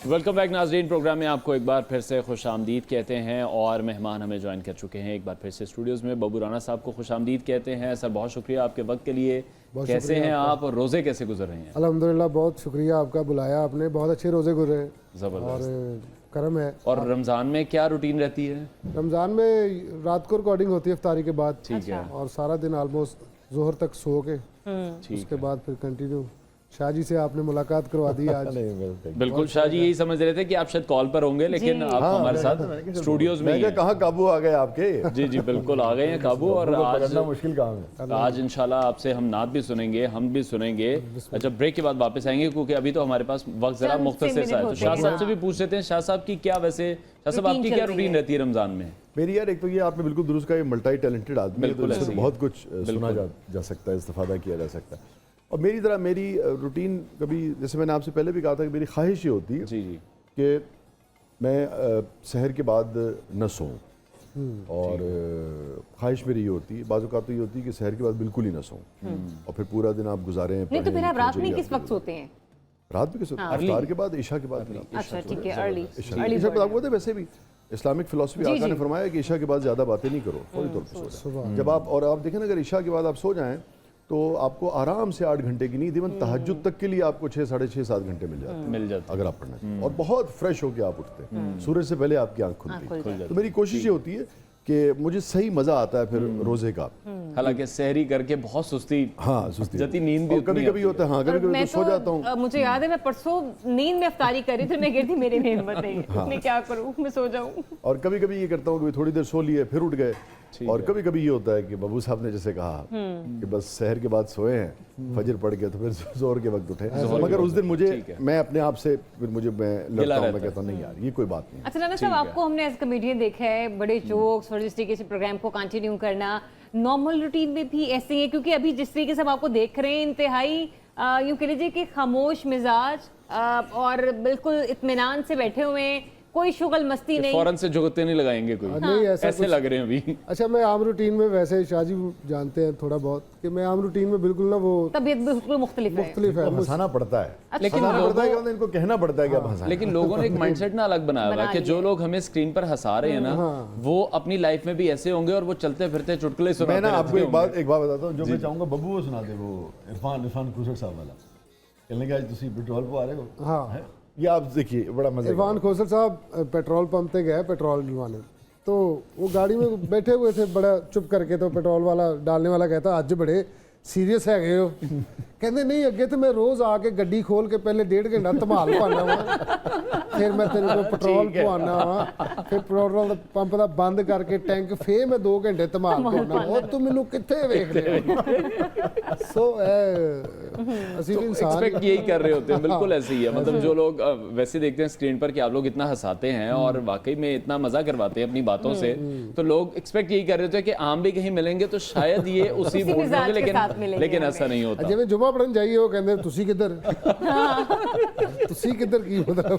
Welcome back ناظرین، programme میں آپ کو ایک بار پھر سے خوش آمدید کہتے ہیں اور مہمان ہمیں جوائن کر چکے ہیں ایک بار پھر سے اسٹوڈیوز میں۔ ببو رانا صاحب کو خوش آمدید کہتے ہیں۔ سر بہت شکریہ آپ کے وقت کے لیے، کیسے ہیں آپ اور روزے کیسے گزر رہے ہیں؟ الحمدللہ بہت شکریہ آپ کا، بلایا آپ نے، بہت اچھے روزے گزرے ہیں، زبردست، اور کرم ہے۔ اور رمضان میں کیا روٹین رہتی ہے؟ رمضان میں رات کو ریکارڈنگ ہوتی ہے افطاری کے بعد، ٹھیک ہے، اور سارا دن آلموسٹ ظہر تک سو کے اس کے بعد پھر کنٹینیو۔ شاہ جی سے آپ نے ملاقات کروا دی آج۔ بالکل، شاہ جی یہی سمجھ رہے تھے کہ آپ شاید کال پر ہوں گے، لیکن آپ ہمارے ساتھ اسٹوڈیوز میں میں کہاں قابو آ گئے آپ کے؟ جی جی بالکل آ گئے ہیں قابو، اور آج مشکل کام ہے۔ آج انشاءاللہ آپ سے ہم نعت بھی سنیں گے، ہم بھی سنیں گے۔ اچھا بریک کے بعد واپس آئیں گے کیونکہ ابھی تو ہمارے پاس وقت ذرا مختصر سا ہے، تو شاہ صاحب سے بھی پوچھ لیتے ہیں۔ شاہ صاحب کی کیا ویسے شاہ صاحب آپ کی کیا روٹین رہتی ہے رمضان میں؟ میری یار ایک تو یہ آپ نے بالکل درست کہا، یہ ملٹی ٹیلنٹڈ آدمی ہے، تو اس سے بہت کچھ سنا جا سکتا ہے، استفادہ کیا جا سکتا ہے۔ اور میری روٹین کبھی، جیسے میں نے آپ سے پہلے بھی کہا تھا کہ میری خواہش یہ ہوتی ہے کہ میں سحر کے بعد نہ سوؤں، اور خواہش میری یہ ہوتی ہے، بعض اوقات تو یہ ہوتی ہے کہ سحر کے بعد بالکل ہی نہ سوؤں، اور پھر پورا دن آپ گزارے ہیں۔ نہیں تو پھر آپ رات میں کس وقت سوتے ہیں؟ رات میں کس وقت؟ افطار کے بعد، عشاء کے بعد۔ اچھا ٹھیک ہے، ارلی عشاء کے بعد آپ کو ویسے بھی اسلامک فلسفی آقا نے فرمایا کہ عشاء کے بعد زیادہ باتیں نہیں کرو، فوری طور پہ سو جاؤ۔ جب آپ دیکھیں نا، اگر عشاء کے بعد آپ سو جائیں تو آپ کو آرام سے 8 گھنٹے کی نیند، ایون تہجد تک کے لیے آپ کو 6 ساڑھے 6 7 گھنٹے مل جاتے اگر آپ پڑھنا چاہیں، اور بہت فریش ہو کے آپ اٹھتے ہیں، سورج سے پہلے آپ کی آنکھ کھلتی ہے۔ تو میری کوشش یہ ہوتی ہے کہ مجھے صحیح مزہ آتا ہے پھر روزے کا، حالانکہ سحری کر کے بہت سستی جاتی نیند بھی کبھی کبھی ہوتا ہے، ہاں کبھی کبھی سو جاتا ہوں۔ مجھے یاد ہے میں پرسوں نیند میں افطاری کر رہی تھی، میں کہتی میرے میں ہمت نہیں، میں کیا کروں، میں سو جاؤں۔ اور کبھی کبھی یہ کرتا ہوں کہ تھوڑی دیر سو لیے پھر اٹھ گئے، اور کبھی کبھی یہ ہوتا ہے کہ ببو صاحب نے جیسے کہا کہ بس سحر کے بعد سوئے ہیں، فجر پڑھ گئے تو پھر ظہر کے وقت اٹھے، مگر اس دن میں اپنے آپ سے پھر میں لڑتا ہوں، میں کہتا ہوں نہیں یار یہ کوئی بات نہیں۔ اچھا رانا صاحب، آپ کو ہم نے ایز کمیڈین دیکھا ہے بڑے جوکس اور اس طریقے سے پروگرام کو کنٹینیو کرنا، نارمل روٹین میں بھی ایسے ہی ہے؟ کیونکہ ابھی جس طریقے سے ہم آپ کو دیکھ رہے ہیں، انتہائی یوں کہہ لیجیے کہ خاموش مزاج، اور بالکل اطمینان سے بیٹھے ہوئے ہیں، کوئی شغل مستی نہیں، فوراً سے جگتے نہیں لگائیں گے کوئی، ایسے لگ رہے ہیں ابھی۔ اچھا میں عام روٹین میں، ویسے شاہ جی جانتے ہیں تھوڑا بہت کہ میں عام روٹین میں بالکل نہ، وہ طبیعت بالکل مختلف ہے، ہنسانا پڑتا ہے، لیکن ان کو کہنا پڑتا ہے کہ اب ہنسانا۔ لیکن لوگوں نے ایک مائنڈ سیٹ نہ الگ بنایا ہوا ہے کہ جو لوگ ہمیں اسکرین پر ہنسا رہے ہیں نا، وہ اپنی لائف میں بھی ایسے ہوں گے اور وہ چلتے پھرتے چٹکلے سناتے ہیں۔ میں نا آپ کو ایک بات بتاتا ہوں، جو میں چاہوں گا ببو وہ سنا دے، وہ عرفان کھوسر صاحب والا، کہنے کہ آج تسی پیٹرول پہ آ رہے ہو۔ ہاں یہ آپ دیکھیے بڑا مزہ۔ عرفان کھوسر صاحب پیٹرول پمپ پہ گئے پیٹرول ڈلوانے، تو وہ گاڑی میں بیٹھے ہوئے تھے بڑا چپ کر کے، تو پیٹرول والا ڈالنے والا کہتا آج بڑے سیریس ہے گئے ہو؟ کہتے نہیں اگے تو میں روز آ کے گڈی کھول کے پہلے 1.5 گھنٹہ دھمال پانا وا، پھر میں تیرے کو پٹرول پوانا وا، پھر پیٹرول پمپ دا بند کر کے ٹینک پھر میں 2 گھنٹے دھمال پانا، اور تو مینوں کتنے ویکھ رہے ہو؟ سو اسی انسان ایکسپیکٹ یہی کر رہے ہوتے ہیں، بالکل ایسے ہی ہے۔ مطلب جو لوگ ویسے دیکھتے ہیں اسکرین پر کہ آپ لوگ اتنا ہنساتے ہیں اور واقعی میں اتنا مزہ کرواتے ہیں اپنی باتوں سے، تو لوگ ایکسپیکٹ یہی کر رہے ہوتے ہیں کہ عام بھی کہیں ملیں گے تو شاید یہ اسی موڈ میں، لیکن ایسا نہیں ہوتا۔ جی میں جمعہ پڑھن جائیے وہ کہتے ہیں تسی کدھر کی مطلب۔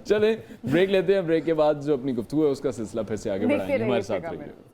چلیں بریک لیتے ہیں، بریک کے بعد جو اپنی گفتگو ہے اس کا سلسلہ پھر سے آگے بڑھائیں گے، ہمارے ساتھ رہیے۔